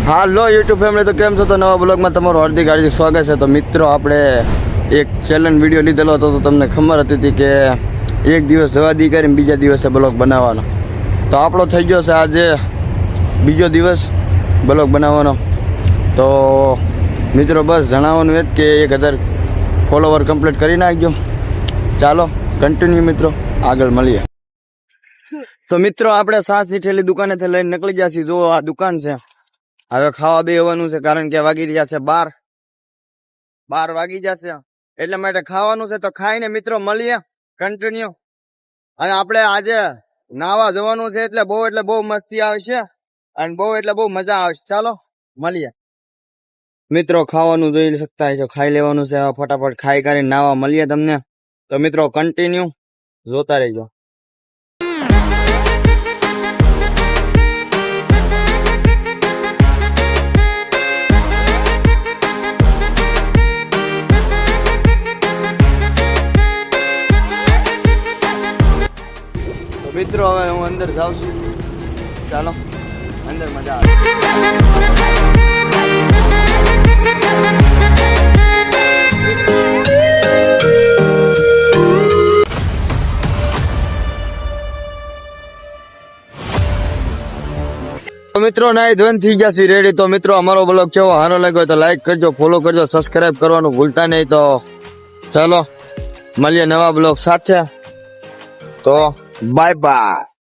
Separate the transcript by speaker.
Speaker 1: હાલો YouTube family, તો કેમ છો? તો નવા બ્લોગમાં તમારું હાર્દિક સ્વાગત છે. તો મિત્રો, આપણે એક ચેલેન્જ વિડીયો લીધેલો હતો, તો તમને ખબર હતી કે એક દિવસ દવાદી કરીને બીજા દિવસે બ્લોગ બનાવવાનો. તો આપણો થઈ ગયો છે આજે બીજો દિવસ બ્લોગ બનાવવાનો. તો મિત્રો, બસ જણાવવાનું એ જ કે 1000 ફોલોવર કમ્પ્લીટ કરી નાખજો. ચાલો કન્ટિન્યુ મિત્રો, આગળ મળીએ. તો મિત્રો, આપણે સાસની ઠેલી દુકાનેથી લઈને નીકળી જશે. જો આ દુકાન છે. હવે ખાવા બેસવાનું છે, કારણ કે વાગી રહ્યા છે 12 વાગી જશે, એટલે માટે ખાવાનું છે. તો ખાઈને મિત્રો મળીએ કન્ટિન્યુ. અને આપણે આજે નાવા જવાનું છે, એટલે બહુ મસ્તી આવશે અને બહુ મજા આવશે. ચાલો મળીએ મિત્રો. ખાવાનું જોઈ શકતા હશો, ખાઈ લેવાનું છે. ફટાફટ ખાઈ કરીને નાવા મળીએ તમને. તો મિત્રો કન્ટિન્યુ જોતા રહેજો. મિત્રો, હવે હું અંદર જાઉં છું. ચાલો અંદર મજા આવે. તો મિત્રો, નાઈ ધોઈને થઈ જશે રેડી. તો મિત્રો, અમારો બ્લોગ કેવો સારો લાગ્યો તો લાઈક કરજો, ફોલો કરજો, સબસ્ક્રાઇબ કરવાનું ભૂલતા નહીં. તો ચાલો મળીએ નવા બ્લોગ સાથે. તો બાય બાય.